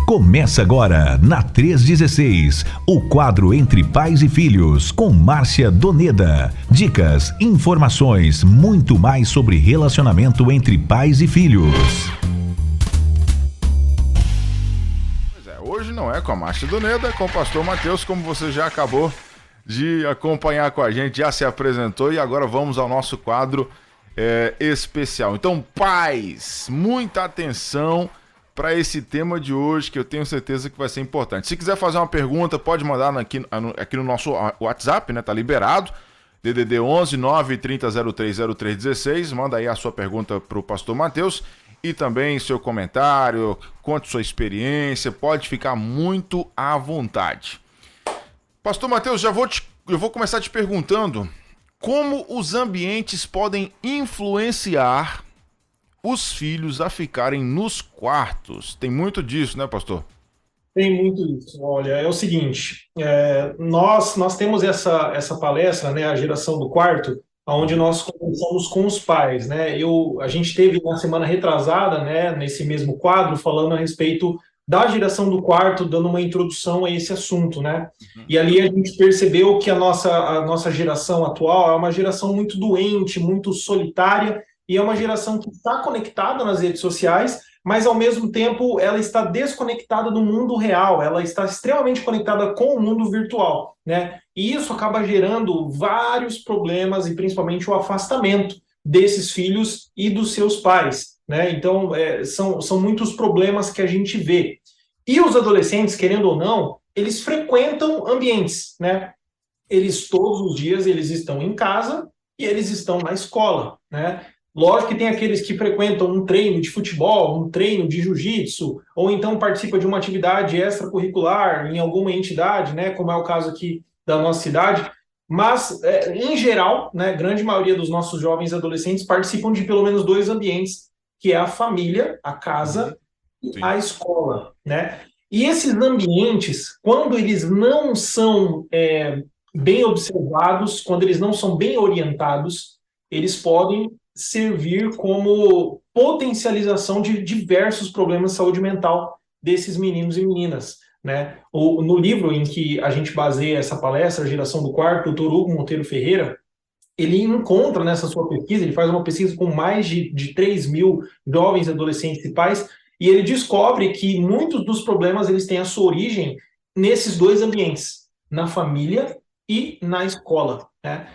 Começa agora, na 316, o quadro Entre Pais e Filhos, com Márcia Doneda. Dicas, informações, muito mais sobre relacionamento entre pais e filhos. Pois é, hoje não é com a Márcia Doneda, é com o pastor Mateus, como você já acabou de acompanhar com a gente, já se apresentou, e agora vamos ao nosso quadro especial. Então, pais, muita atenção para esse tema de hoje, que eu tenho certeza que vai ser importante. Se quiser fazer uma pergunta, pode mandar aqui no nosso WhatsApp, né? Tá liberado. DDD 11 930 03 0316. Manda aí a sua pergunta pro pastor Mateus e também seu comentário, conte sua experiência, pode ficar muito à vontade. Pastor Mateus, eu vou começar te perguntando como os ambientes podem influenciar os filhos a ficarem nos quartos. Tem muito disso, né, pastor? Tem muito isso. Olha, é o seguinte, nós temos essa palestra, né, a geração do quarto, onde nós conversamos com os pais, né? A gente teve na semana retrasada, né, nesse mesmo quadro, falando a respeito da geração do quarto, dando uma introdução a esse assunto, né? E ali a gente percebeu que a nossa geração atual é uma geração muito doente, muito solitária, e é uma geração que está conectada nas redes sociais, mas ao mesmo tempo ela está desconectada do mundo real, ela está extremamente conectada com o mundo virtual, né? E isso acaba gerando vários problemas e principalmente o afastamento desses filhos e dos seus pais, né? Então são muitos problemas que a gente vê. E os adolescentes, querendo ou não, eles frequentam ambientes, né? Eles todos os dias eles estão em casa e eles estão na escola, né? Lógico que tem aqueles que frequentam um treino de futebol, um treino de jiu-jitsu, ou então participam de uma atividade extracurricular em alguma entidade, né, como é o caso aqui da nossa cidade. Mas, em geral, né, a grande maioria dos nossos jovens e adolescentes participam de pelo menos dois ambientes, que é a família, a casa e a escola, né? E esses ambientes, quando eles não são bem observados, quando eles não são bem orientados, eles podem servir como potencialização de diversos problemas de saúde mental desses meninos e meninas, né? No livro em que a gente baseia essa palestra, A Geração do Quarto, o Dr. Hugo Monteiro Ferreira, ele encontra nessa sua pesquisa, ele faz uma pesquisa com mais de 3 mil jovens, adolescentes e pais, e ele descobre que muitos dos problemas eles têm a sua origem nesses dois ambientes, na família e na escola, né?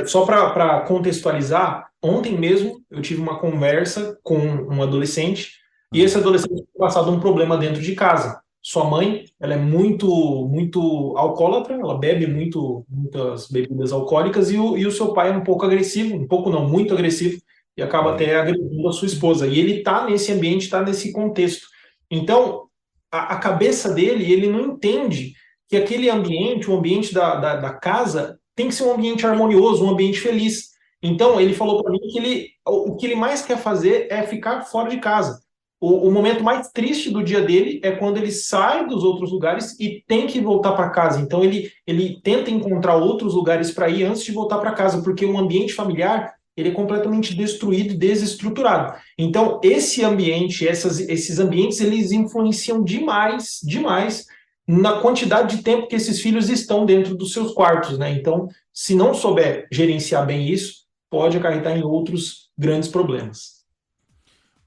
Só para contextualizar, ontem mesmo eu tive uma conversa com um adolescente e esse adolescente tem passado um problema dentro de casa. Sua mãe, ela é muito alcoólatra, ela bebe muitas bebidas alcoólicas e o seu pai é um pouco agressivo, um pouco não, muito agressivo, e acaba até agredindo a sua esposa. E ele está nesse ambiente, está nesse contexto. Então, a cabeça dele, ele não entende que aquele ambiente, o ambiente da casa, tem que ser um ambiente harmonioso, um ambiente feliz. Então, ele falou para mim que o que ele mais quer fazer é ficar fora de casa. O momento mais triste do dia dele é quando ele sai dos outros lugares e tem que voltar para casa. Então, ele tenta encontrar outros lugares para ir antes de voltar para casa, porque o ambiente familiar ele é completamente destruído e desestruturado. Então, esse ambiente, esses ambientes, eles influenciam demais na quantidade de tempo que esses filhos estão dentro dos seus quartos, né? Então, se não souber gerenciar bem isso, pode acarretar em outros grandes problemas.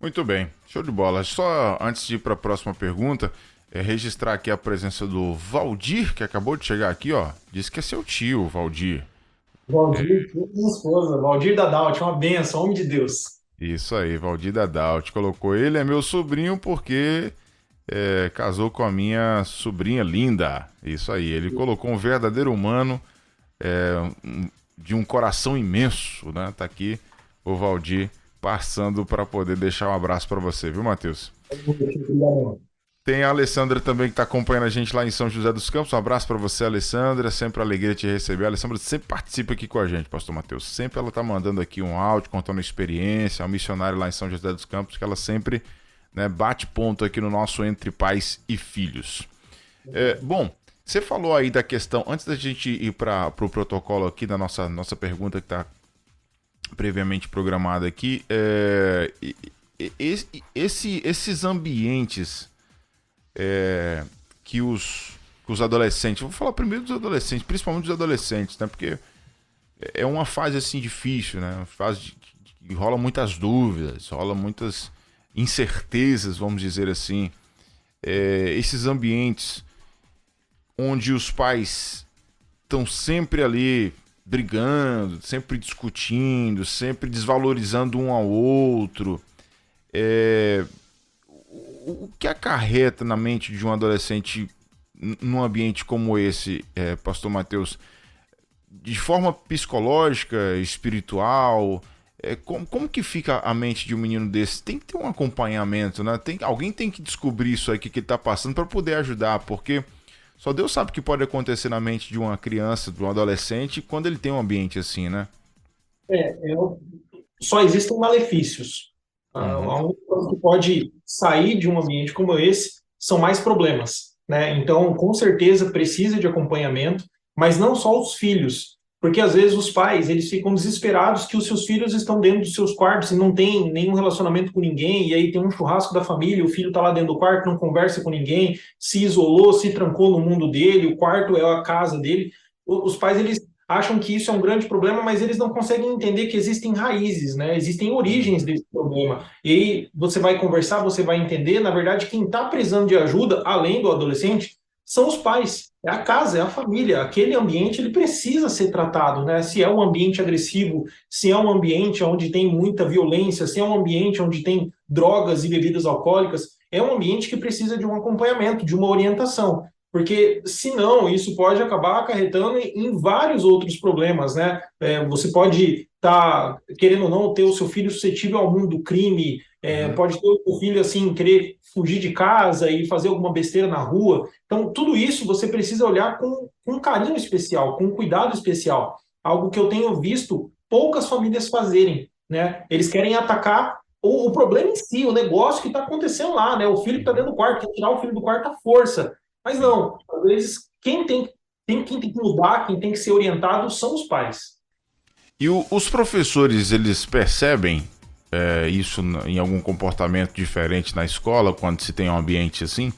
Muito bem, show de bola. Só antes de ir para a próxima pergunta, registrar aqui a presença do Valdir, que acabou de chegar aqui, ó. Diz que é seu tio, Valdir. Valdir, minha esposa, Valdir Dadalt, uma benção, homem de Deus. Isso aí, Valdir Dadalt. Colocou ele, é meu sobrinho porque casou com a minha sobrinha linda. Isso aí, ele colocou um verdadeiro humano de um coração imenso, né? Tá aqui o Valdir passando para poder deixar um abraço para você, viu, Mateus? Tem a Alessandra também que está acompanhando a gente lá em São José dos Campos. Um abraço para você, Alessandra. Sempre alegria te receber. A Alessandra sempre participa aqui com a gente, pastor Mateus. Sempre ela está mandando aqui um áudio, contando experiência. É um missionário lá em São José dos Campos que ela sempre, né, bate ponto aqui no nosso Entre Pais e Filhos. Bom, você falou aí da questão, antes da gente ir para o protocolo aqui da nossa pergunta que está previamente programada aqui, esses ambientes que os adolescentes, vou falar primeiro dos adolescentes, principalmente dos adolescentes, né? Porque é uma fase assim difícil, né? Uma fase que rola muitas dúvidas, rola muitas incertezas, vamos dizer assim. Esses ambientes onde os pais estão sempre ali brigando, sempre discutindo, sempre desvalorizando um ao outro. O que acarreta na mente de um adolescente num ambiente como esse, Pastor Mateus, de forma psicológica, espiritual, como que fica a mente de um menino desse? Tem que ter um acompanhamento, né? Alguém tem que descobrir isso aí que ele está passando para poder ajudar, porque só Deus sabe o que pode acontecer na mente de uma criança, de um adolescente, quando ele tem um ambiente assim, né? Só existem malefícios. Uhum. A única coisa que pode sair de um ambiente como esse são mais problemas, né? Então, com certeza precisa de acompanhamento, mas não só os filhos, porque às vezes os pais eles ficam desesperados que os seus filhos estão dentro dos seus quartos e não tem nenhum relacionamento com ninguém, e aí tem um churrasco da família, o filho está lá dentro do quarto, não conversa com ninguém, se isolou, se trancou no mundo dele, o quarto é a casa dele. Os pais eles acham que isso é um grande problema, mas eles não conseguem entender que existem raízes, né? Existem origens desse problema. E aí você vai conversar, você vai entender, na verdade, quem está precisando de ajuda, além do adolescente, são os pais. É a casa, é a família. Aquele ambiente ele precisa ser tratado, né? Se é um ambiente agressivo, se é um ambiente onde tem muita violência, se é um ambiente onde tem drogas e bebidas alcoólicas, é um ambiente que precisa de um acompanhamento, de uma orientação. Porque, senão, isso pode acabar acarretando em vários outros problemas, né? Você pode estar, querendo ou não, ter o seu filho suscetível ao mundo do crime, Uhum. pode ter o seu filho, assim, querer fugir de casa e fazer alguma besteira na rua. Então, tudo isso você precisa olhar com carinho especial, com cuidado especial. Algo que eu tenho visto poucas famílias fazerem, né? Eles querem atacar o problema em si, o negócio que está acontecendo lá, né? O filho que está Uhum. dentro do quarto, quer tirar o filho do quarto à força. Mas Sim. não, às vezes quem tem que mudar, quem tem que ser orientado são os pais. E os professores, eles percebem isso em algum comportamento diferente na escola, quando se tem um ambiente assim?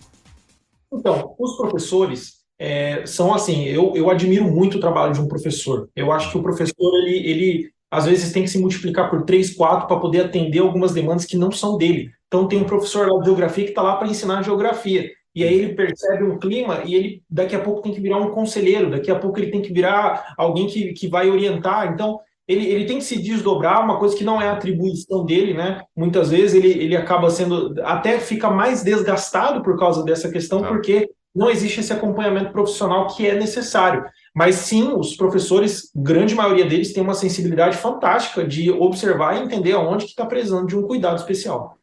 Então, os professores são assim, eu admiro muito o trabalho de um professor. Eu acho que o Uhum. professor, ele às vezes tem que se multiplicar por 3, 4 para poder atender algumas demandas que não são dele. Então, tem um professor lá de geografia que está lá para ensinar geografia. E aí ele percebe um clima e ele daqui a pouco tem que virar um conselheiro, daqui a pouco ele tem que virar alguém que vai orientar. Então, ele tem que se desdobrar, uma coisa que não é atribuição dele, né? Muitas vezes ele acaba sendo, até fica mais desgastado por causa dessa questão, Tá. porque não existe esse acompanhamento profissional que é necessário. Mas sim, os professores, grande maioria deles, tem uma sensibilidade fantástica de observar e entender aonde que está precisando de um cuidado especial.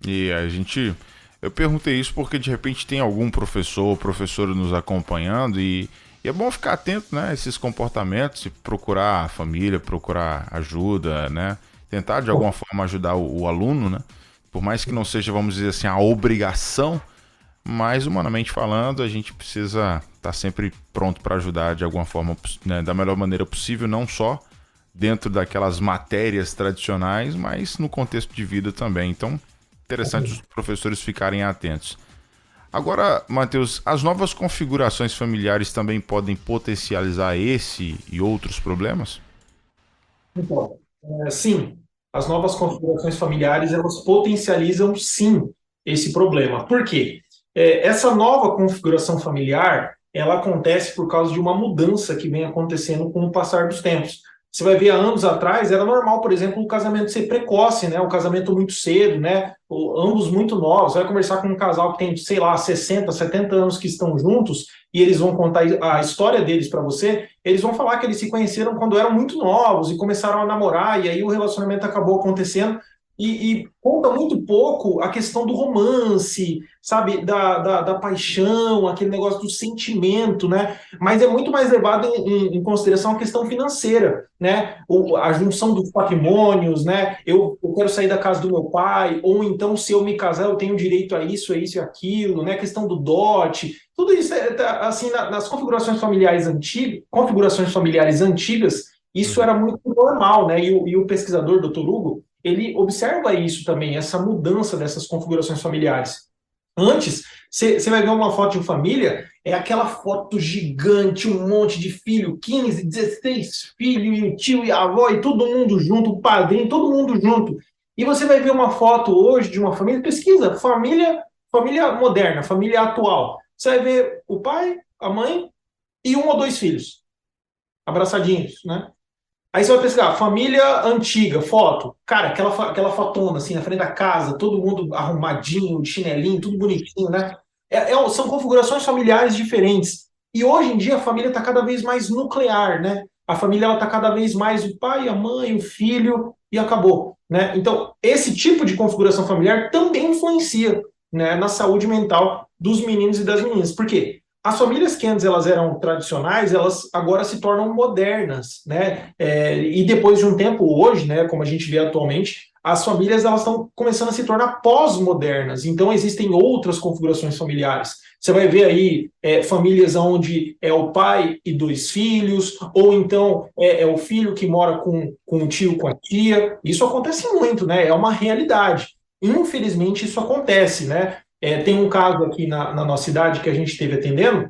E a gente. Eu perguntei isso porque de repente tem algum professor ou professora nos acompanhando e é bom ficar atento, né, a esses comportamentos e procurar a família, procurar ajuda, né? Tentar de alguma forma ajudar o aluno, né? Por mais que não seja, vamos dizer assim, a obrigação, mas humanamente falando, a gente precisa estar sempre pronto para ajudar de alguma forma, né, da melhor maneira possível, não só dentro daquelas matérias tradicionais, mas no contexto de vida também. Então, interessante os professores ficarem atentos. Agora, Matheus, as novas configurações familiares também podem potencializar esse e outros problemas? Então, sim, as novas configurações familiares elas potencializam sim esse problema. Por quê? Essa nova configuração familiar ela acontece por causa de uma mudança que vem acontecendo com o passar dos tempos. Você vai ver há anos atrás era normal, por exemplo, o casamento ser precoce, né? O casamento muito cedo, né? Ambos muito novos. Você vai conversar com um casal que tem, sei lá, 60, 70 anos que estão juntos e eles vão contar a história deles para você. Eles vão falar que eles se conheceram quando eram muito novos e começaram a namorar, e aí o relacionamento acabou acontecendo. E conta muito pouco a questão do romance, sabe, da paixão, aquele negócio do sentimento, né? Mas é muito mais levado em consideração a questão financeira, né? A junção dos patrimônios, né? Eu quero sair da casa do meu pai, ou então, se eu me casar, eu tenho direito a isso e aquilo, né? A questão do dote, tudo isso, assim, nas configurações familiares antigas, isso Uhum. era muito normal, né? E o pesquisador, Dr. Hugo, ele observa isso também, essa mudança dessas configurações familiares. Antes, você vai ver uma foto de família, é aquela foto gigante, um monte de filho, 15, 16 filhos, e o tio e a avó, e todo mundo junto, o padrinho, todo mundo junto. E você vai ver uma foto hoje de uma família, pesquisa, família moderna, família atual. Você vai ver o pai, a mãe e um ou dois filhos, abraçadinhos, né? Aí você vai pesquisar, família antiga, foto. Cara, aquela fotona assim, na frente da casa, todo mundo arrumadinho, de chinelinho, tudo bonitinho, né? São configurações familiares diferentes. E hoje em dia a família está cada vez mais nuclear, né? A família está cada vez mais o pai, a mãe, o filho e acabou, né? Então, esse tipo de configuração familiar também influencia, né, na saúde mental dos meninos e das meninas. Por quê? As famílias que antes elas eram tradicionais, elas agora se tornam modernas, né? E depois de um tempo, hoje, né, como a gente vê atualmente, as famílias elas estão começando a se tornar pós-modernas. Então existem outras configurações familiares. Você vai ver aí famílias onde é o pai e dois filhos, ou então é o filho que mora com o tio, com a tia. Isso acontece muito, né? É uma realidade. Infelizmente isso acontece, né? Tem um caso aqui na nossa cidade que a gente esteve atendendo,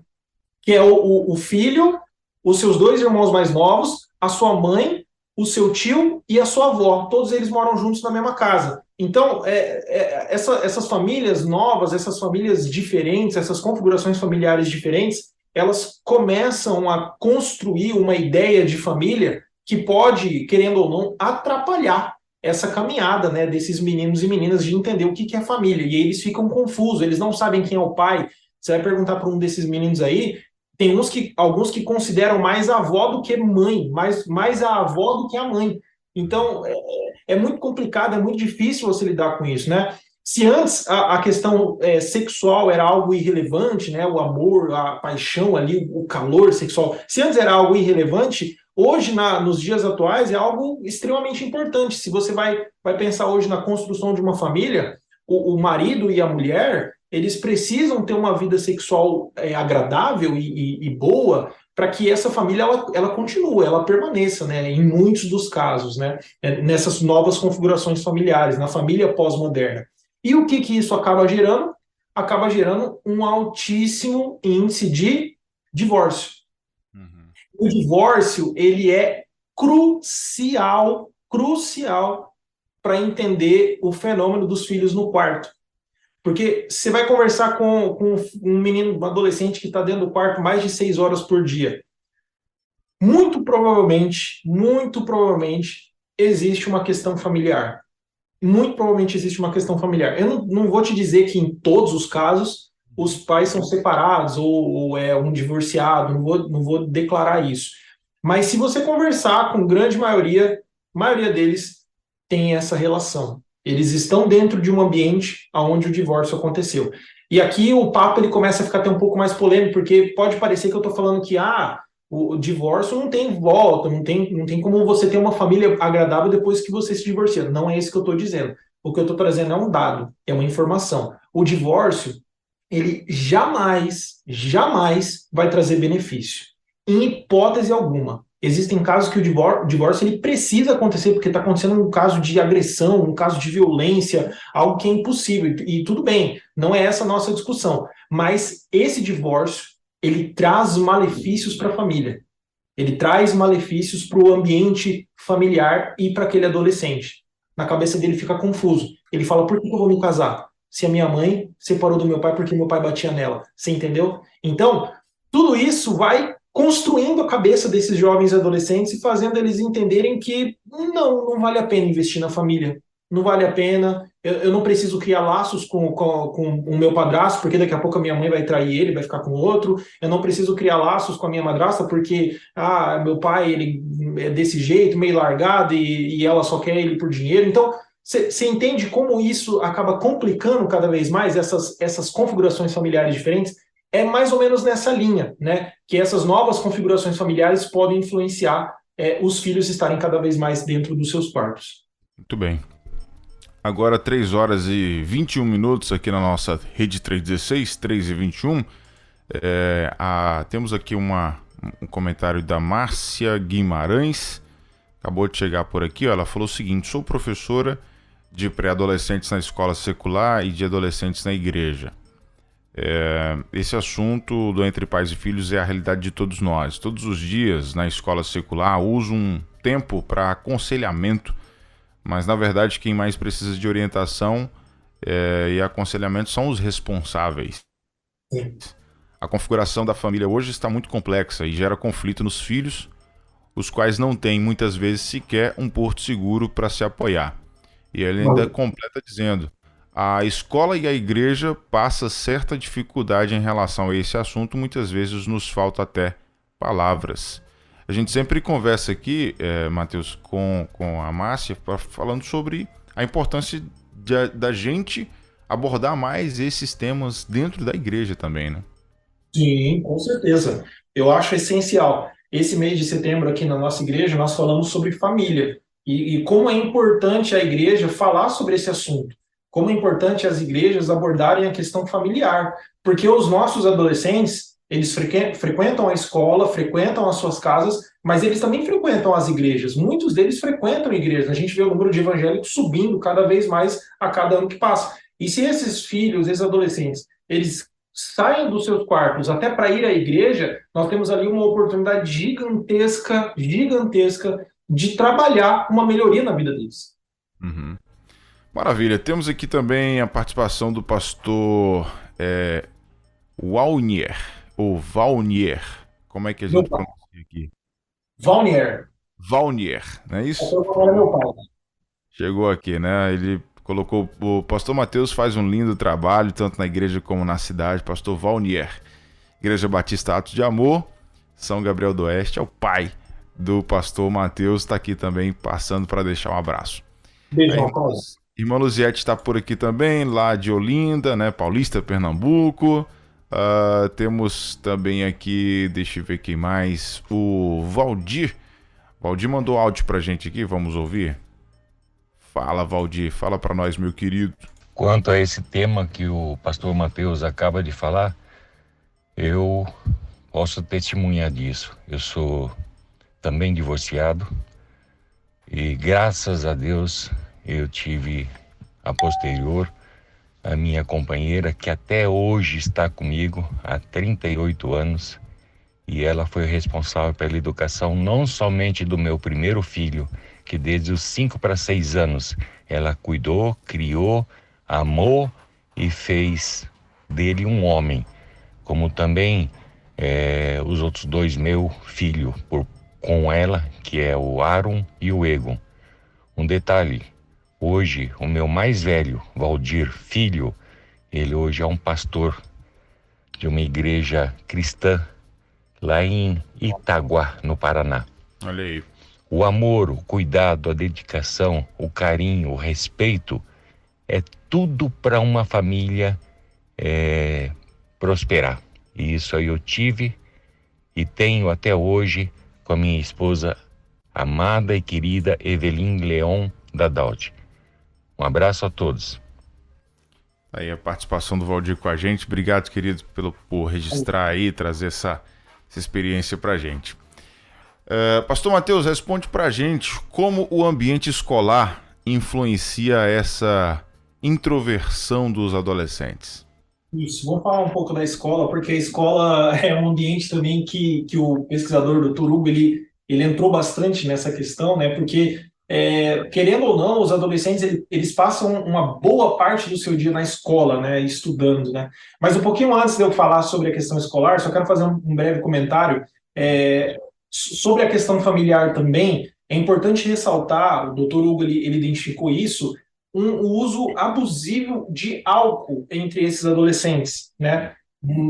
que é o filho, os seus dois irmãos mais novos, a sua mãe, o seu tio e a sua avó. Todos eles moram juntos na mesma casa. Então, essas famílias novas, essas famílias diferentes, essas configurações familiares diferentes, elas começam a construir uma ideia de família que pode, querendo ou não, atrapalhar essa caminhada, né, desses meninos e meninas de entender o que é família. E eles ficam confusos, eles não sabem quem é o pai. Você vai perguntar para um desses meninos aí, tem alguns que consideram mais a avó do que mãe, mais a avó do que a mãe. Então, é muito complicado, é muito difícil você lidar com isso, né? Se antes a questão sexual era algo irrelevante, né? O amor, a paixão ali, o calor sexual, se antes era algo irrelevante, hoje, nos dias atuais, é algo extremamente importante. Se você vai pensar hoje na construção de uma família, o marido e a mulher, eles precisam ter uma vida sexual agradável e boa para que essa família ela continue, ela permaneça, né, em muitos dos casos, né, nessas novas configurações familiares, na família pós-moderna. E o que isso acaba gerando? Acaba gerando um altíssimo índice de divórcio. Uhum. O divórcio, ele é crucial para entender o fenômeno dos filhos no quarto. Porque você vai conversar com um menino, um adolescente que está dentro do quarto mais de 6 horas por dia. Muito provavelmente, existe uma questão familiar. Muito provavelmente existe uma questão familiar. Eu não vou te dizer que em todos os casos os pais são separados ou é um divorciado, não vou declarar isso. Mas se você conversar com grande maioria deles tem essa relação. Eles estão dentro de um ambiente onde o divórcio aconteceu. E aqui o papo ele começa a ficar até um pouco mais polêmico, porque pode parecer que eu estou falando que o divórcio não tem volta, não tem como você ter uma família agradável depois que você se divorcia. Não é isso que eu estou dizendo. O que eu estou trazendo é um dado, é uma informação. O divórcio, ele jamais vai trazer benefício. Em hipótese alguma. Existem casos que o divórcio ele precisa acontecer porque está acontecendo um caso de agressão, um caso de violência, algo que é impossível. E tudo bem, não é essa a nossa discussão. Mas esse divórcio, ele traz malefícios para a família. Ele traz malefícios para o ambiente familiar e para aquele adolescente. Na cabeça dele fica confuso. Ele fala, por que eu vou me casar? Se a minha mãe separou do meu pai porque meu pai batia nela. Você entendeu? Então, tudo isso vai construindo a cabeça desses jovens adolescentes e fazendo eles entenderem que não vale a pena investir na família. Não vale a pena, eu não preciso criar laços com o meu padrasto, porque daqui a pouco a minha mãe vai trair ele, vai ficar com outro. Eu não preciso criar laços com a minha madrasta, porque meu pai ele é desse jeito, meio largado, e ela só quer ele por dinheiro. Então, você entende como isso acaba complicando cada vez mais essas configurações familiares diferentes? É mais ou menos nessa linha, né? Que essas novas configurações familiares podem influenciar os filhos estarem cada vez mais dentro dos seus quartos. Muito bem. Agora 3 horas e 21 minutos aqui na nossa Rede 316, 3 e 21. Temos aqui um comentário da Márcia Guimarães. Acabou de chegar por aqui. Ela falou o seguinte: sou professora de pré-adolescentes na escola secular e de adolescentes na igreja. Esse assunto do Entre Pais e Filhos é a realidade de todos nós. Todos os dias, na escola secular, uso um tempo para aconselhamento, mas na verdade quem mais precisa de orientação e aconselhamento são os responsáveis. Sim. A configuração da família hoje está muito complexa e gera conflito nos filhos, os quais não têm muitas vezes sequer um porto seguro para se apoiar. E ele ainda completa dizendo: a escola e a igreja passam certa dificuldade em relação a esse assunto, muitas vezes nos falta até palavras. A gente sempre conversa aqui, Mateus, com a Márcia, falando sobre a importância da gente abordar mais esses temas dentro da igreja também, né? Sim, com certeza. Eu acho essencial. Esse mês de setembro aqui na nossa igreja, nós falamos sobre família e como é importante a igreja falar sobre esse assunto. Como é importante as igrejas abordarem a questão familiar, porque os nossos adolescentes, eles frequentam a escola, frequentam as suas casas, mas eles também frequentam as igrejas. Muitos deles frequentam igrejas. A gente vê o número de evangélicos subindo cada vez mais a cada ano que passa. E se esses filhos, esses adolescentes, eles saem dos seus quartos até para ir à igreja, nós temos ali uma oportunidade gigantesca, gigantesca de trabalhar uma melhoria na vida deles. Uhum. Maravilha. Temos aqui também a participação do pastor Walnier, ou Valnier. Como é que a gente pronuncia aqui? Valnier. Valnier, não é isso? Meu pai. Chegou aqui, né? Ele colocou... O pastor Mateus faz um lindo trabalho, tanto na igreja como na cidade. Pastor Valnier. Igreja Batista Atos de Amor, São Gabriel do Oeste. É o pai do pastor Mateus. Está aqui também, passando para deixar um abraço. Beijão, Paulo. Irmã Luziette está por aqui também, lá de Olinda, né? Paulista, Pernambuco. Temos também aqui, deixa eu ver quem mais, o Valdir. Valdir mandou áudio pra gente aqui, vamos ouvir? Fala, Valdir, fala pra nós, meu querido. Quanto a esse tema que o pastor Mateus acaba de falar, eu posso testemunhar disso. Eu sou também divorciado e graças a Deus eu tive a posterior a minha companheira, que até hoje está comigo há 38 anos, e ela foi responsável pela educação não somente do meu primeiro filho, que desde os 5 para 6 anos ela cuidou, criou, amou e fez dele um homem, como também os outros 2 meu filho, com ela, que é o Aaron e o Egon. Um detalhe: hoje, o meu mais velho, Valdir Filho, ele hoje é um pastor de uma igreja cristã lá em Itaguá, no Paraná. Olha aí. O amor, o cuidado, a dedicação, o carinho, o respeito, é tudo para uma família prosperar. E isso aí eu tive e tenho até hoje com a minha esposa amada e querida Evelyn Leon Dadaldi. Um abraço a todos. Aí a participação do Valdir com a gente. Obrigado, querido, por registrar aí, trazer essa experiência pra gente. Pastor Mateus, responde pra gente como o ambiente escolar influencia essa introversão dos adolescentes. Isso, vamos falar um pouco da escola, porque a escola é um ambiente também que o pesquisador Dr. Hugo, ele entrou bastante nessa questão, né? Porque, querendo ou não, os adolescentes, eles passam uma boa parte do seu dia na escola, né? Estudando, né? Mas um pouquinho antes de eu falar sobre a questão escolar, só quero fazer um breve comentário sobre a questão familiar também. É importante ressaltar, o Dr. Hugo, ele identificou isso, o uso abusivo de álcool entre esses adolescentes, né?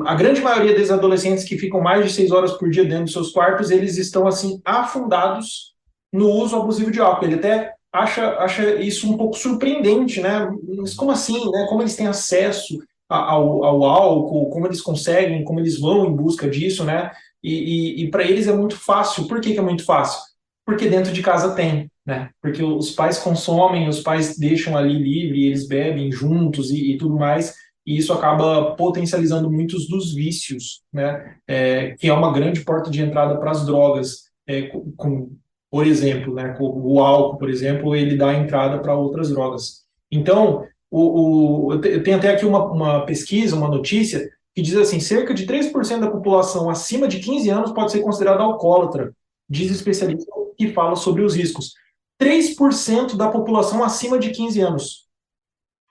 A grande maioria desses adolescentes que ficam mais de 6 horas por dia dentro dos seus quartos, eles estão, assim, afundados no uso abusivo de álcool. Ele até acha isso um pouco surpreendente, né? Mas como assim, né? Como eles têm acesso ao álcool, como eles conseguem, como eles vão em busca disso, né? E para eles é muito fácil. Por que é muito fácil? Porque dentro de casa tem, né? Porque os pais consomem, os pais deixam ali livre, eles bebem juntos e tudo mais, e isso acaba potencializando muitos dos vícios, né? Que é uma grande porta de entrada para as drogas, por exemplo, né? O álcool, por exemplo, ele dá entrada para outras drogas. Então, Eu tenho até aqui uma pesquisa, uma notícia, que diz assim, cerca de 3% da população acima de 15 anos pode ser considerada alcoólatra, diz especialista que fala sobre os riscos. 3% da população acima de 15 anos,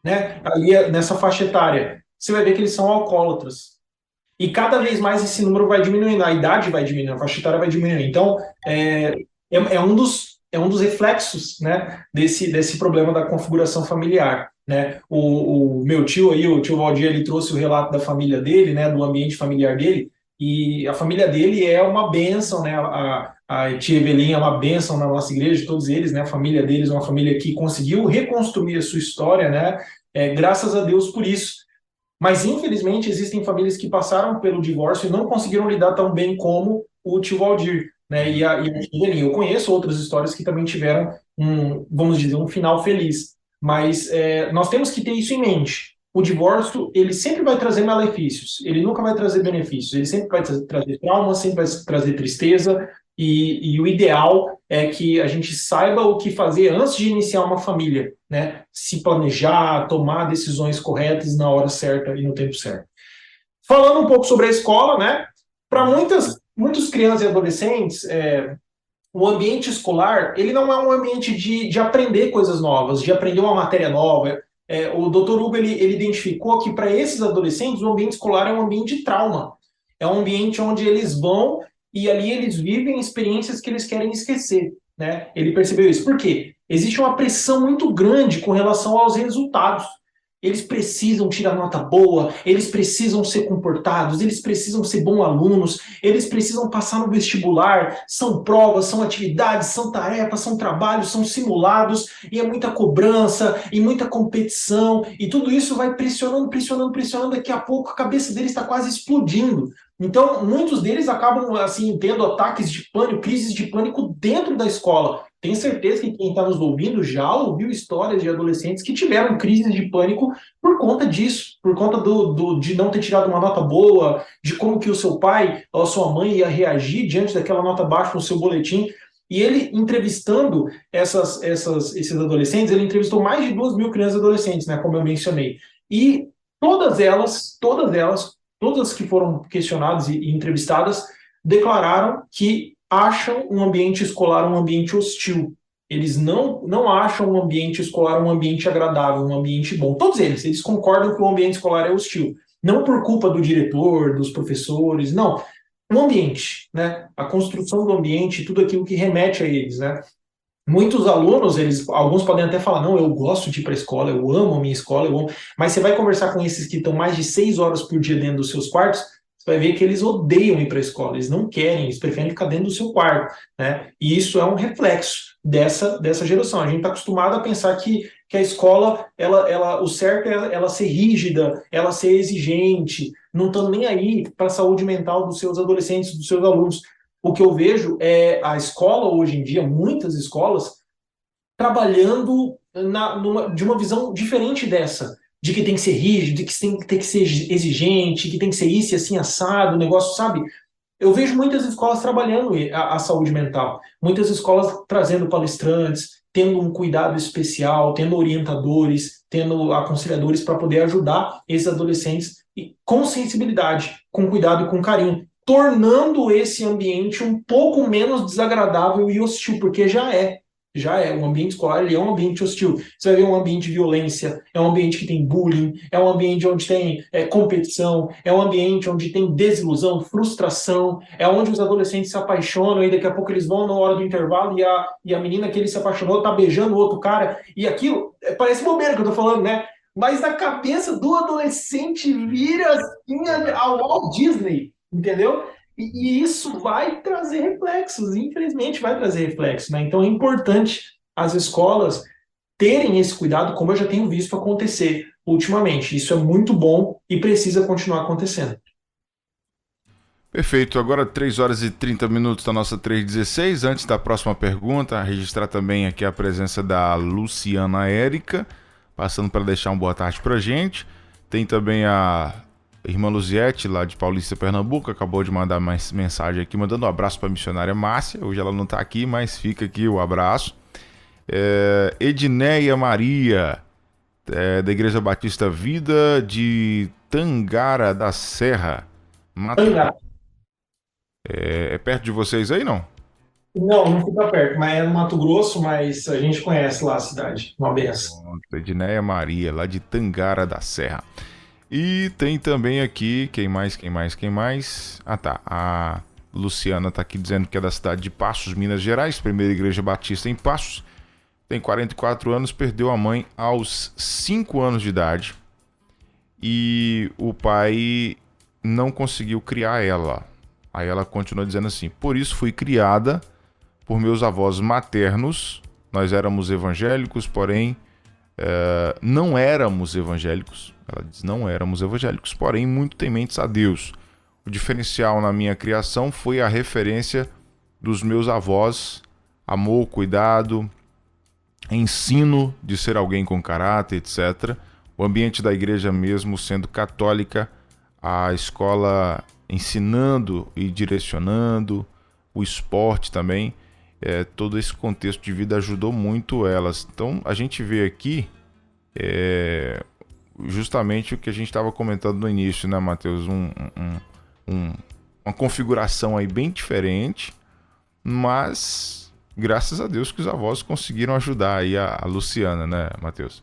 né? Ali nessa faixa etária, você vai ver que eles são alcoólatras. E cada vez mais esse número vai diminuindo, a idade vai diminuindo, a faixa etária vai diminuindo. Então, é um dos reflexos, né, desse problema da configuração familiar. Né? O meu tio aí, o tio Valdir, ele trouxe o relato da família dele, né, do ambiente familiar dele, e a família dele é uma bênção, né? A tia Evelinha é uma bênção na nossa igreja, todos eles, né? A família deles é uma família que conseguiu reconstruir a sua história, né? Graças a Deus por isso. Mas, infelizmente, existem famílias que passaram pelo divórcio e não conseguiram lidar tão bem como o tio Valdir, né? E a tia Evelinha. Eu conheço outras histórias que também tiveram vamos dizer, um final feliz. Mas nós temos que ter isso em mente. O divórcio, ele sempre vai trazer malefícios, ele nunca vai trazer benefícios, ele sempre vai trazer trauma, sempre vai trazer tristeza, e o ideal é que a gente saiba o que fazer antes de iniciar uma família, né? Se planejar, tomar decisões corretas na hora certa e no tempo certo. Falando um pouco sobre a escola, né? Para muitas crianças e adolescentes, o ambiente escolar, ele não é um ambiente de aprender coisas novas, de aprender uma matéria nova. O Dr. Hugo, ele identificou que para esses adolescentes, o ambiente escolar é um ambiente de trauma. É um ambiente onde eles vão e ali eles vivem experiências que eles querem esquecer. Né? Ele percebeu isso. Por quê? Existe uma pressão muito grande com relação aos resultados. Eles precisam tirar nota boa, eles precisam ser comportados, eles precisam ser bons alunos, eles precisam passar no vestibular, são provas, são atividades, são tarefas, são trabalhos, são simulados, e é muita cobrança, e muita competição, e tudo isso vai pressionando, pressionando, pressionando, daqui a pouco a cabeça deles está quase explodindo. Então, muitos deles acabam assim tendo ataques de pânico, crises de pânico dentro da escola. Tenho certeza que quem está nos ouvindo já ouviu histórias de adolescentes que tiveram crises de pânico por conta disso, por conta de não ter tirado uma nota boa, de como que o seu pai ou a sua mãe ia reagir diante daquela nota baixa no seu boletim. E ele, entrevistando esses adolescentes, ele entrevistou mais de 2.000 crianças e adolescentes, né, como eu mencionei. E todas as que foram questionadas e entrevistadas, declararam que acham um ambiente escolar um ambiente hostil. Eles não acham um ambiente escolar um ambiente agradável, um ambiente bom. Todos eles concordam que o ambiente escolar é hostil. Não por culpa do diretor, dos professores, não. O ambiente, né? A construção do ambiente, tudo aquilo que remete a eles, né? Muitos alunos, alguns podem até falar, não, eu gosto de ir para a escola, eu amo a minha escola, mas você vai conversar com esses que estão mais de 6 horas por dia dentro dos seus quartos, você vai ver que eles odeiam ir para a escola, eles não querem, eles preferem ficar dentro do seu quarto, né? E isso é um reflexo dessa geração. A gente está acostumado a pensar que a escola, o certo é ela ser rígida, ela ser exigente, não estão nem aí para a saúde mental dos seus adolescentes, dos seus alunos. O que eu vejo é a escola hoje em dia, muitas escolas, trabalhando de uma visão diferente dessa, de que tem que ser rígido, de que tem que ser exigente, que tem que ser isso e assim assado, o negócio, sabe? Eu vejo muitas escolas trabalhando a saúde mental, muitas escolas trazendo palestrantes, tendo um cuidado especial, tendo orientadores, tendo aconselhadores para poder ajudar esses adolescentes com sensibilidade, com cuidado e com carinho, tornando esse ambiente um pouco menos desagradável e hostil, porque já é. O ambiente escolar ele é um ambiente hostil. Você vai ver um ambiente de violência, é um ambiente que tem bullying, é um ambiente onde tem competição, é um ambiente onde tem desilusão, frustração, é onde os adolescentes se apaixonam e daqui a pouco eles vão na hora do intervalo e a menina que ele se apaixonou tá beijando o outro cara, e aquilo, parece bobeira que eu tô falando, né? Mas na cabeça do adolescente vira assim a Walt Disney, entendeu? E isso vai trazer reflexos, infelizmente vai trazer reflexos, né? Então é importante as escolas terem esse cuidado, como eu já tenho visto acontecer ultimamente. Isso é muito bom e precisa continuar acontecendo. Perfeito, agora 3 horas e 30 minutos da nossa 316. Antes da próxima pergunta, registrar também aqui a presença da Luciana Érica, passando para deixar uma boa tarde pra gente. Tem também a irmã Luziette, lá de Paulista, Pernambuco, acabou de mandar mais mensagem aqui, mandando um abraço para a missionária Márcia. Hoje ela não está aqui, mas fica aqui o abraço. Edneia Maria, da Igreja Batista Vida de Tangara da Serra. Tangara. É perto de vocês aí, não? Não, não fica perto, mas é no Mato Grosso, mas a gente conhece lá a cidade. Uma benção. Edneia Maria, lá de Tangara da Serra. E tem também aqui, quem mais? Ah tá, a Luciana tá aqui dizendo que é da cidade de Passos, Minas Gerais, primeira igreja batista em Passos. Tem 44 anos, perdeu a mãe aos 5 anos de idade. E o pai não conseguiu criar ela. Aí ela continua dizendo assim: por isso fui criada por meus avós maternos. Nós éramos evangélicos, porém não éramos evangélicos. Ela diz: não éramos evangélicos, porém muito tementes a Deus. O diferencial na minha criação foi a referência dos meus avós, amor, cuidado, ensino de ser alguém com caráter, etc. O ambiente da igreja mesmo sendo católica, a escola ensinando e direcionando, o esporte também, todo esse contexto de vida ajudou muito elas. Então a gente vê aqui justamente o que a gente estava comentando no início, né, Mateus? Uma configuração aí bem diferente, mas graças a Deus que os avós conseguiram ajudar aí a Luciana, né, Mateus?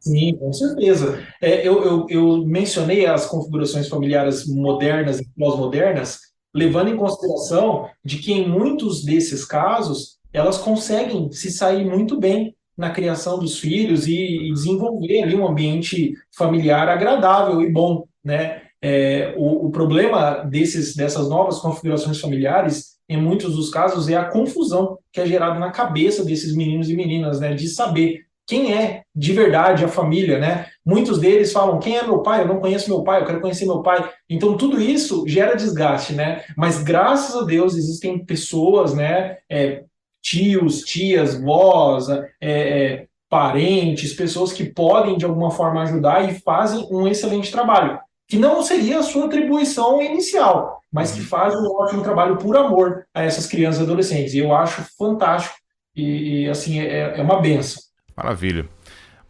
Sim, com certeza. Eu mencionei as configurações familiares modernas e pós-modernas, levando em consideração de que em muitos desses casos elas conseguem se sair muito bem na criação dos filhos e desenvolver ali um ambiente familiar agradável e bom, né? O problema dessas novas configurações familiares, em muitos dos casos, é a confusão que é gerada na cabeça desses meninos e meninas, né? De saber quem é de verdade a família, né? Muitos deles falam: quem é meu pai? Eu não conheço meu pai, eu quero conhecer meu pai. Então tudo isso gera desgaste, né? Mas graças a Deus existem pessoas, né? Tios, tias, vós, parentes, pessoas que podem de alguma forma ajudar e fazem um excelente trabalho, que não seria a sua atribuição inicial, mas que fazem um ótimo trabalho por amor a essas crianças e adolescentes. E eu acho fantástico e assim, é uma benção. Maravilha.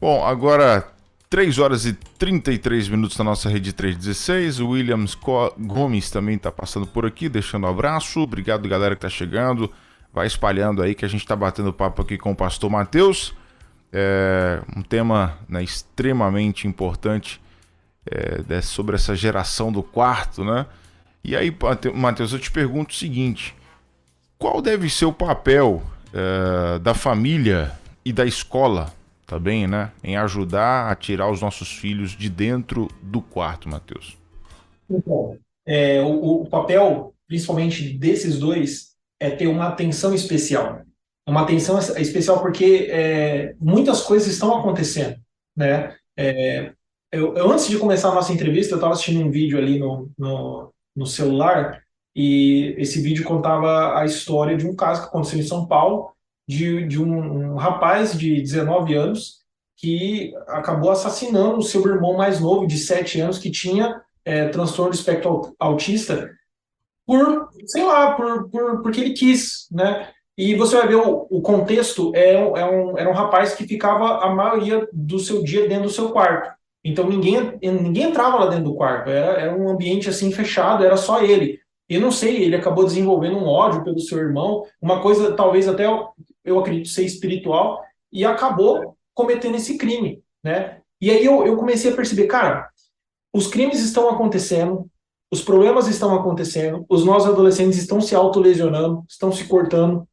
Bom, agora 3 horas e 33 minutos na nossa rede 316. O Williams Gomes também está passando por aqui, deixando um abraço. Obrigado, galera, que está chegando. Vai espalhando aí que a gente está batendo papo aqui com o pastor Mateus. Um tema, né, extremamente importante sobre essa geração do quarto, né? E aí, Mateus, eu te pergunto o seguinte: qual deve ser o papel da família e da escola também, né, em ajudar a tirar os nossos filhos de dentro do quarto, Mateus? Então, o papel, principalmente desses dois, é ter uma atenção especial. Uma atenção especial porque muitas coisas estão acontecendo, né? Eu antes de começar a nossa entrevista, eu estava assistindo um vídeo ali no celular, e esse vídeo contava a história de um caso que aconteceu em São Paulo, de um rapaz de 19 anos que acabou assassinando o seu irmão mais novo, de 7 anos, que tinha transtorno do espectro autista, porque ele quis, né? E você vai ver o contexto, era um rapaz que ficava a maioria do seu dia dentro do seu quarto. Então ninguém entrava lá dentro do quarto, era um ambiente assim fechado, era só ele. E não sei, ele acabou desenvolvendo um ódio pelo seu irmão, uma coisa talvez até eu acredito ser espiritual, e acabou cometendo esse crime, né? E aí eu comecei a perceber, cara, os crimes estão acontecendo, os problemas estão acontecendo, os nossos adolescentes estão se autolesionando, estão se cortando,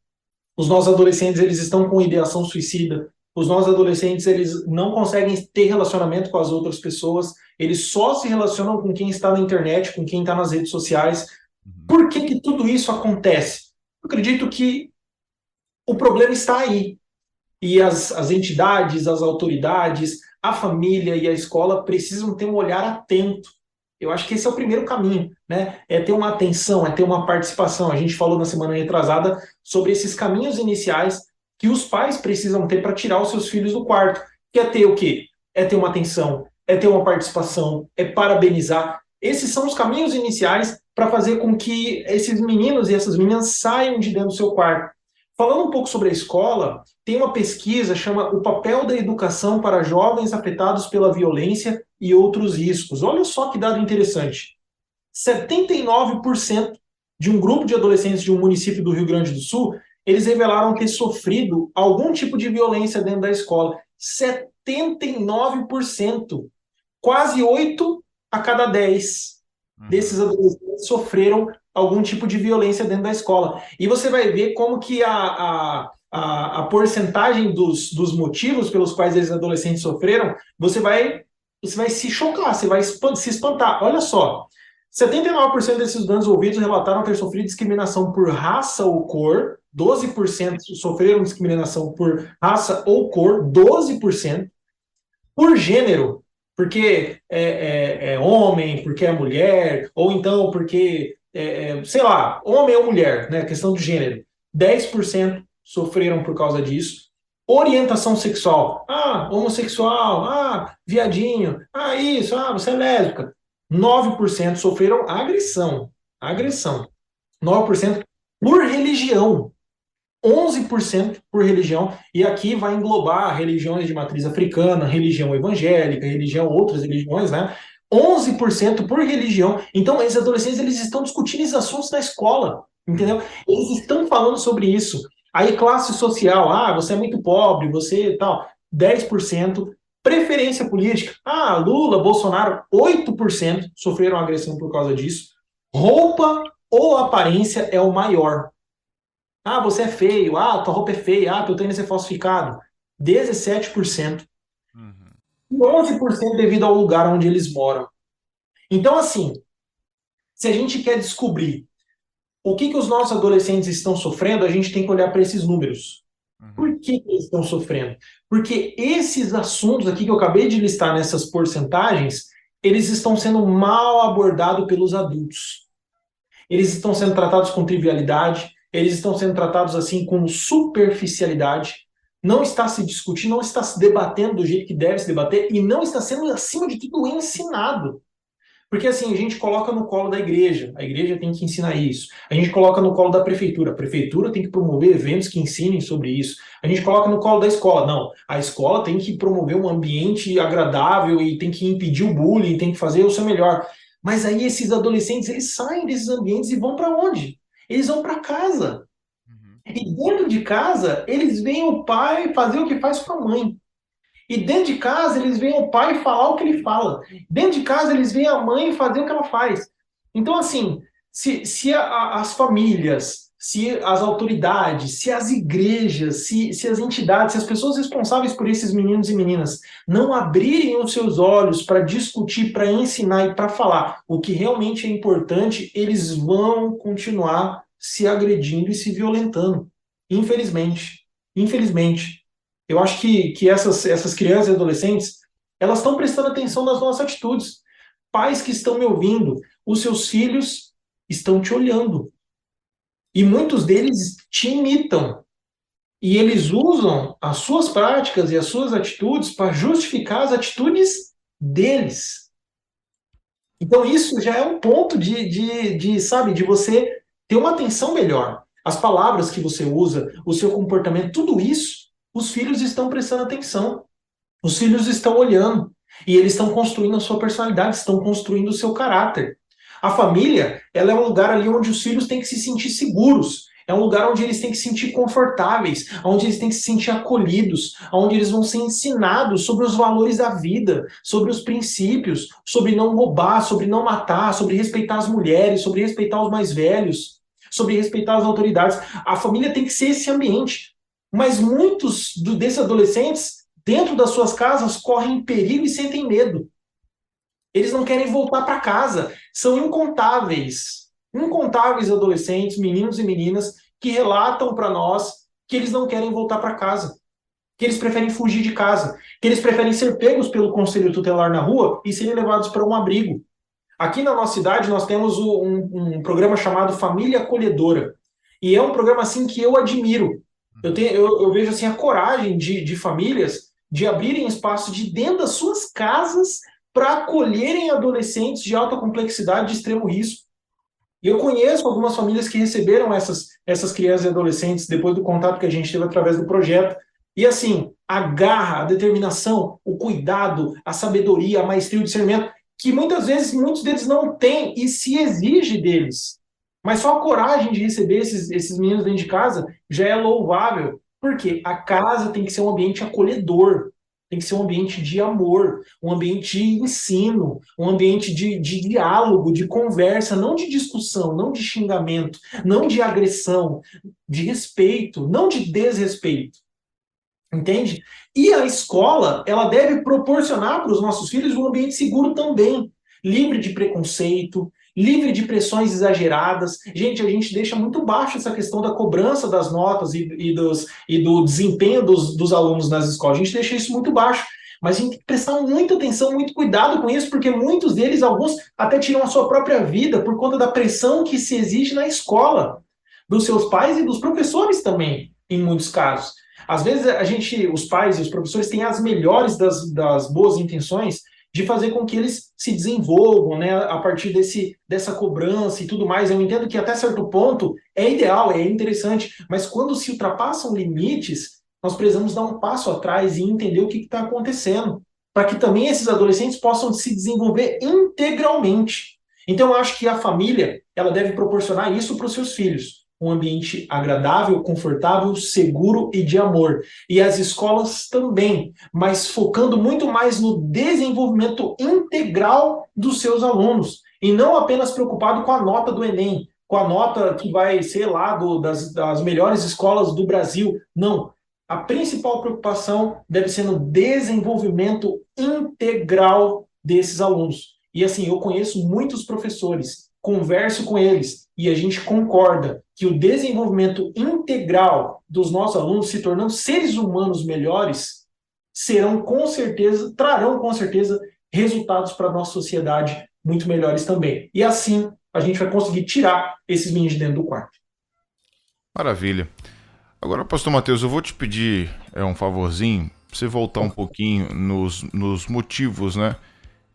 os nossos adolescentes eles estão com ideação suicida, os nossos adolescentes eles não conseguem ter relacionamento com as outras pessoas, eles só se relacionam com quem está na internet, com quem está nas redes sociais. Por que tudo isso acontece? Eu acredito que o problema está aí. E as entidades, as autoridades, a família e a escola precisam ter um olhar atento. Eu acho que esse é o primeiro caminho, né? É ter uma atenção, é ter uma participação. A gente falou na semana retrasada sobre esses caminhos iniciais que os pais precisam ter para tirar os seus filhos do quarto. Que é ter o quê? É ter uma atenção, é ter uma participação, é parabenizar. Esses são os caminhos iniciais para fazer com que esses meninos e essas meninas saiam de dentro do seu quarto. Falando um pouco sobre a escola, tem uma pesquisa chama O Papel da Educação para Jovens Afetados pela Violência e Outros Riscos. Olha só que dado interessante. 79% de um grupo de adolescentes de um município do Rio Grande do Sul, eles revelaram ter sofrido algum tipo de violência dentro da escola. 79%. Quase 8 a cada 10 desses adolescentes sofreram algum tipo de violência dentro da escola. E você vai ver como que a porcentagem dos motivos pelos quais esses adolescentes sofreram, você vai se chocar, você vai se espantar. Olha só, 79% desses estudantes ouvidos relataram ter sofrido discriminação por raça ou cor, 12% sofreram discriminação por raça ou cor, 12%, por gênero, porque é homem, porque é mulher, ou então porque, sei lá, homem ou mulher, né, questão de gênero. 10% sofreram por causa disso. Orientação sexual, homossexual, viadinho, isso, você é lésbica. 9% sofreram agressão. 9% por religião. 11% por religião, e aqui vai englobar religiões de matriz africana, religião evangélica, outras religiões, né? 11% por religião. Então, esses adolescentes, eles estão discutindo esses assuntos na escola, entendeu? Eles estão falando sobre isso. Aí, classe social, você é muito pobre, você tal, 10%. Preferência política, Lula, Bolsonaro, 8% sofreram agressão por causa disso. Roupa ou aparência é o maior. Você é feio, tua roupa é feia, teu tênis é falsificado. 17%. 11% devido ao lugar onde eles moram. Então, assim, se a gente quer descobrir o que os nossos adolescentes estão sofrendo, a gente tem que olhar para esses números. Por que eles estão sofrendo? Porque esses assuntos aqui que eu acabei de listar nessas porcentagens, eles estão sendo mal abordados pelos adultos. Eles estão sendo tratados com trivialidade, eles estão sendo tratados assim com superficialidade, não está se discutindo, não está se debatendo do jeito que deve se debater e não está sendo, acima de tudo, ensinado. Porque assim, a gente coloca no colo da igreja, a igreja tem que ensinar isso. A gente coloca no colo da prefeitura, a prefeitura tem que promover eventos que ensinem sobre isso. A gente coloca no colo da escola, não, a escola tem que promover um ambiente agradável e tem que impedir o bullying, tem que fazer o seu melhor. Mas aí esses adolescentes, eles saem desses ambientes e vão para onde? Eles vão para casa. E dentro de casa, eles veem o pai fazer o que faz com a mãe. E dentro de casa, eles veem o pai falar o que ele fala. Dentro de casa, eles veem a mãe fazer o que ela faz. Então, assim, se as famílias, se as autoridades, se as igrejas, se as entidades, se as pessoas responsáveis por esses meninos e meninas não abrirem os seus olhos para discutir, para ensinar e para falar o que realmente é importante, eles vão continuar se agredindo e se violentando. Infelizmente. Infelizmente. Eu acho que essas crianças e adolescentes, elas estão prestando atenção nas nossas atitudes. Pais que estão me ouvindo, os seus filhos estão te olhando. E muitos deles te imitam. E eles usam as suas práticas e as suas atitudes para justificar as atitudes deles. Então isso já é um ponto de você ter uma atenção melhor. As palavras que você usa, o seu comportamento, tudo isso, os filhos estão prestando atenção. Os filhos estão olhando. E eles estão construindo a sua personalidade, estão construindo o seu caráter. A família, ela é um lugar ali onde os filhos têm que se sentir seguros. É um lugar onde eles têm que se sentir confortáveis, onde eles têm que se sentir acolhidos, onde eles vão ser ensinados sobre os valores da vida, sobre os princípios, sobre não roubar, sobre não matar, sobre respeitar as mulheres, sobre respeitar os mais velhos, sobre respeitar as autoridades. A família tem que ser esse ambiente. Mas muitos desses adolescentes, dentro das suas casas, correm perigo e sentem medo. Eles não querem voltar para casa. São incontáveis adolescentes, meninos e meninas, que relatam para nós que eles não querem voltar para casa, que eles preferem fugir de casa, que eles preferem ser pegos pelo conselho tutelar na rua e serem levados para um abrigo. Aqui na nossa cidade, nós temos um programa chamado Família Acolhedora. E é um programa assim que eu admiro. Eu vejo assim, a coragem de famílias de abrirem espaço de dentro das suas casas para acolherem adolescentes de alta complexidade, de extremo risco. E eu conheço algumas famílias que receberam essas crianças e adolescentes depois do contato que a gente teve através do projeto. E assim, a garra, a determinação, o cuidado, a sabedoria, a maestria, o discernimento, que muitas vezes muitos deles não têm e se exige deles. Mas só a coragem de receber esses meninos dentro de casa já é louvável, porque a casa tem que ser um ambiente acolhedor, tem que ser um ambiente de amor, um ambiente de ensino, um ambiente de diálogo, de conversa, não de discussão, não de xingamento, não de agressão, de respeito, não de desrespeito. Entende? E a escola, ela deve proporcionar para os nossos filhos um ambiente seguro também, livre de preconceito, livre de pressões exageradas. Gente, a gente deixa muito baixo essa questão da cobrança das notas e do desempenho dos alunos nas escolas. A gente deixa isso muito baixo. Mas a gente tem que prestar muita atenção, muito cuidado com isso, porque muitos deles, alguns, até tiram a sua própria vida por conta da pressão que se exige na escola, dos seus pais e dos professores também, em muitos casos. Às vezes os pais e os professores têm as melhores das boas intenções de fazer com que eles se desenvolvam, né, a partir dessa cobrança e tudo mais. Eu entendo que até certo ponto é ideal, é interessante, mas quando se ultrapassam limites, nós precisamos dar um passo atrás e entender o que está acontecendo, para que também esses adolescentes possam se desenvolver integralmente. Então, eu acho que a família, ela deve proporcionar isso para os seus filhos. Um ambiente agradável, confortável, seguro e de amor. E as escolas também, mas focando muito mais no desenvolvimento integral dos seus alunos. E não apenas preocupado com a nota do Enem, com a nota que vai ser lá das melhores escolas do Brasil. Não. A principal preocupação deve ser no desenvolvimento integral desses alunos. E assim, eu conheço muitos professores, converso com eles e a gente concorda que o desenvolvimento integral dos nossos alunos, se tornando seres humanos melhores, trarão com certeza resultados para a nossa sociedade muito melhores também. E assim a gente vai conseguir tirar esses meninos de dentro do quarto. Maravilha. Agora, pastor Matheus, eu vou te pedir um favorzinho, pra você voltar um pouquinho nos motivos, né,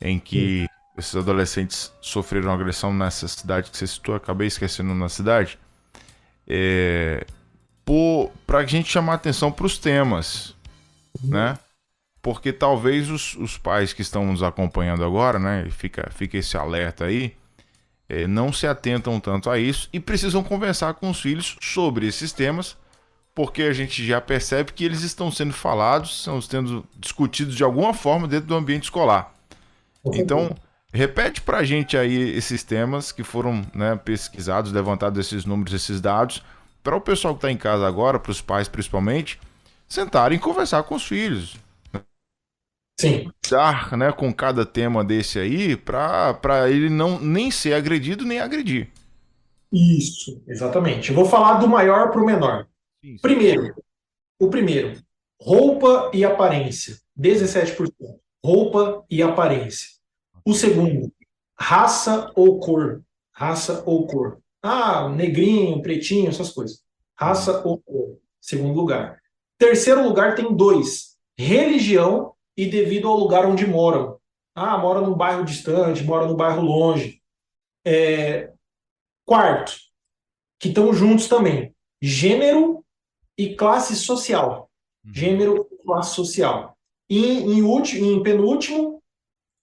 em que esses adolescentes sofreram agressão nessa cidade que você citou, acabei esquecendo na cidade, para a gente chamar atenção para os temas, né? Porque talvez os pais que estão nos acompanhando agora, né, fica esse alerta aí, não se atentam tanto a isso e precisam conversar com os filhos sobre esses temas, porque a gente já percebe que eles estão sendo falados, estão sendo discutidos de alguma forma dentro do ambiente escolar. Então, repete pra gente aí esses temas que foram, né, pesquisados, levantados esses números, esses dados, para o pessoal que está em casa agora, para os pais principalmente, sentarem e conversar com os filhos. Sim. Dar, né, com cada tema desse aí, para ele nem ser agredido, nem agredir. Isso, exatamente. Eu vou falar do maior para o menor. Sim. O primeiro, roupa e aparência, 17%. Roupa e aparência. O segundo, raça ou cor. Raça ou cor. Ah, negrinho, pretinho, essas coisas. Raça ou cor. Segundo lugar. Terceiro lugar tem 2. Religião e devido ao lugar onde moram. Ah, mora num bairro distante, mora num bairro longe. Quarto, que estão juntos também. Gênero e classe social. Gênero e classe social. E em penúltimo,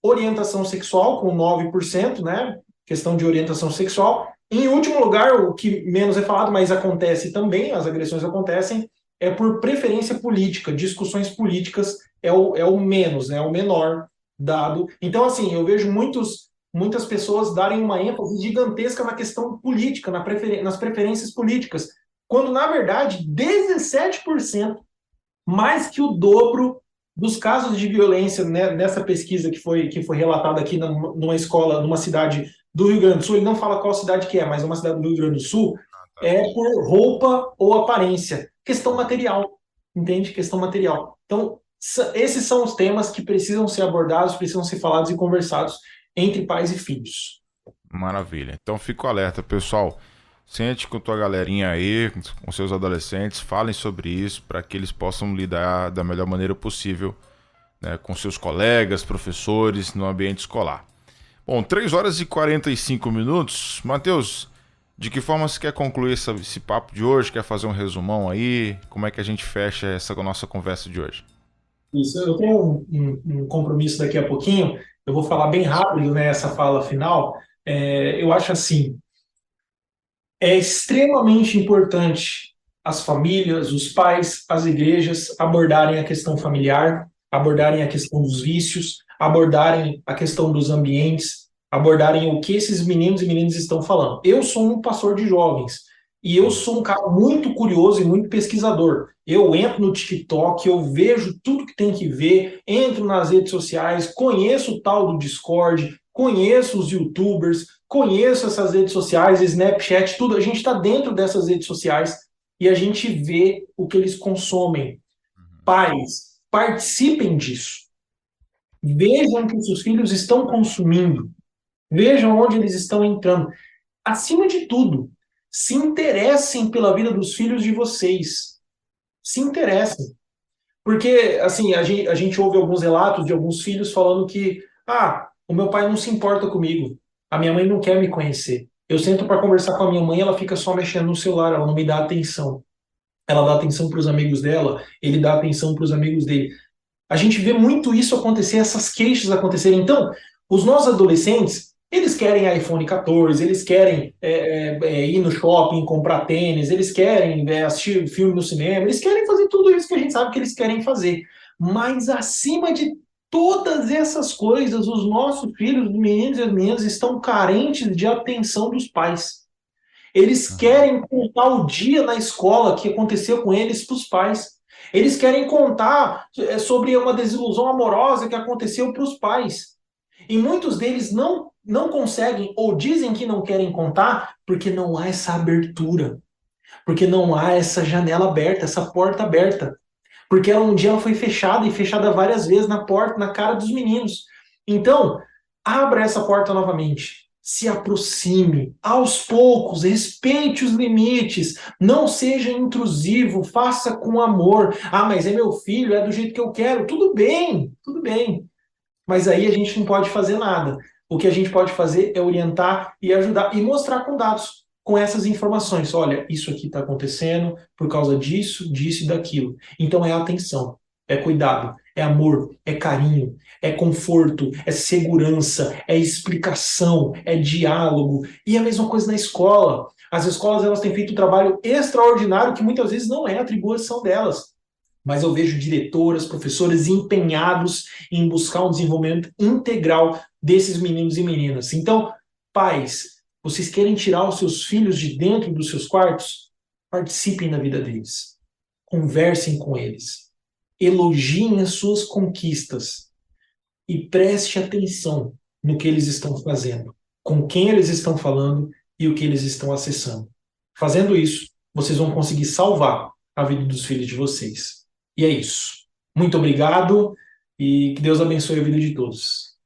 orientação sexual, com 9%, né? Questão de orientação sexual. Em último lugar, o que menos é falado, mas acontece também, as agressões acontecem, é por preferência política. Discussões políticas é o menos, né? É o menor dado. Então, assim, eu vejo muitas pessoas darem uma ênfase gigantesca na questão política, nas preferências políticas, quando, na verdade, 17%, mais que o dobro dos casos de violência, né, nessa pesquisa que foi relatada aqui numa escola, numa cidade do Rio Grande do Sul, ele não fala qual cidade que é, mas é uma cidade do Rio Grande do Sul, é por roupa ou aparência. Questão material, entende? Questão material. Então, esses são os temas que precisam ser abordados, precisam ser falados e conversados entre pais e filhos. Maravilha. Então, fica o alerta, pessoal. Sente com tua galerinha aí, com seus adolescentes, falem sobre isso para que eles possam lidar da melhor maneira possível, né, com seus colegas, professores, no ambiente escolar. Bom, 3 horas e 45 minutos. Matheus, De que forma você quer concluir esse papo de hoje? Quer fazer um resumão aí? Como é que a gente fecha essa nossa conversa de hoje? Isso, eu tenho um compromisso daqui a pouquinho, eu vou falar bem rápido nessa fala final. Eu acho assim, é extremamente importante as famílias, os pais, as igrejas abordarem a questão familiar, abordarem a questão dos vícios, abordarem a questão dos ambientes, abordarem o que esses meninos e meninas estão falando. Eu sou um pastor de jovens e eu sou um cara muito curioso e muito pesquisador. Eu entro no TikTok, eu vejo tudo que tem que ver, entro nas redes sociais, conheço o tal do Discord, conheço os YouTubers, conheço essas redes sociais, Snapchat, tudo. A gente está dentro dessas redes sociais e a gente vê o que eles consomem. Pais, participem disso. Vejam o que os seus filhos estão consumindo. Vejam onde eles estão entrando. Acima de tudo, se interessem pela vida dos filhos de vocês. Se interessem. Porque, assim, a gente ouve alguns relatos de alguns filhos falando que o meu pai não se importa comigo. A minha mãe não quer me conhecer. Eu sento para conversar com a minha mãe, ela fica só mexendo no celular, ela não me dá atenção. Ela dá atenção para os amigos dela, ele dá atenção para os amigos dele. A gente vê muito isso acontecer, essas queixas acontecerem. Então, os nossos adolescentes, eles querem iPhone 14, eles querem ir no shopping, comprar tênis, eles querem assistir filme no cinema, eles querem fazer tudo isso que a gente sabe que eles querem fazer. Mas, acima de todas essas coisas, os nossos filhos, os meninos e as meninas, estão carentes de atenção dos pais. Eles querem contar o dia na escola que aconteceu com eles para os pais. Eles querem contar sobre uma desilusão amorosa que aconteceu para os pais. E muitos deles não conseguem ou dizem que não querem contar porque não há essa abertura. Porque não há essa janela aberta, essa porta aberta. Porque um dia ela foi fechada e fechada várias vezes na porta, na cara dos meninos. Então, abra essa porta novamente. Se aproxime, aos poucos, respeite os limites, não seja intrusivo, faça com amor. Mas é meu filho, é do jeito que eu quero. Tudo bem, tudo bem. Mas aí a gente não pode fazer nada. O que a gente pode fazer é orientar e ajudar e mostrar com dados, com essas informações. Olha, isso aqui está acontecendo por causa disso, disso e daquilo. Então é atenção, é cuidado, é amor, é carinho, é conforto, é segurança, é explicação, é diálogo. E a mesma coisa na escola. As escolas elas têm feito um trabalho extraordinário que muitas vezes não é atribuição delas. Mas eu vejo diretoras, professores empenhados em buscar um desenvolvimento integral desses meninos e meninas. Então, pais, vocês querem tirar os seus filhos de dentro dos seus quartos? Participem da vida deles. Conversem com eles. Elogiem as suas conquistas. E preste atenção no que eles estão fazendo, com quem eles estão falando e o que eles estão acessando. Fazendo isso, vocês vão conseguir salvar a vida dos filhos de vocês. E é isso. Muito obrigado e que Deus abençoe a vida de todos.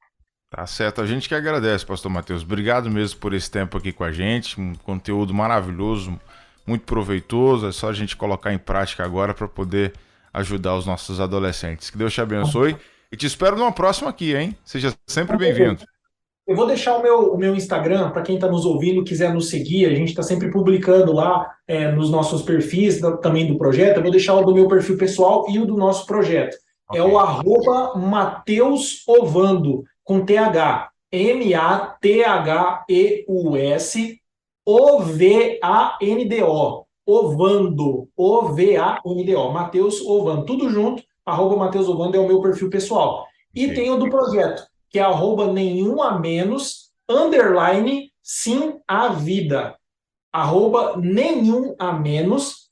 Tá certo. A gente que agradece, pastor Matheus. Obrigado mesmo por esse tempo aqui com a gente. Um conteúdo maravilhoso, muito proveitoso. É só a gente colocar em prática agora para poder ajudar os nossos adolescentes. Que Deus te abençoe. E te espero numa próxima aqui, hein? Seja sempre bem-vindo. Eu vou deixar o meu Instagram, para quem está nos ouvindo, quiser nos seguir, a gente está sempre publicando lá nos nossos perfis também do projeto. Eu vou deixar o do meu perfil pessoal e o do nosso projeto. Okay. É o @MatheusOvando, com TH. MatheusOvando. Ovando. OVANDO. Matheus Ovando. Tudo junto. @Matheus Ovando é o meu perfil pessoal. E tem o do projeto, que é @nenhum_a_menos, sim a vida. @nenhum_a_menos,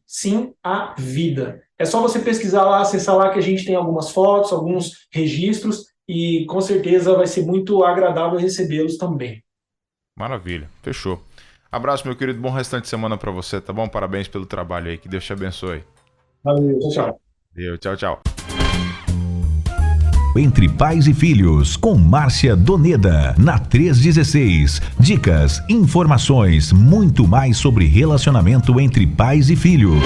sim a vida. É só você pesquisar lá, acessar lá que a gente tem algumas fotos, alguns registros e com certeza vai ser muito agradável recebê-los também. Maravilha, fechou. Abraço, meu querido, bom restante de semana para você, tá bom? Parabéns pelo trabalho aí, que Deus te abençoe. Valeu, tchau. Deus, tchau. Entre Pais e Filhos, com Márcia Doneda, na 316. Dicas, informações, muito mais sobre relacionamento entre pais e filhos.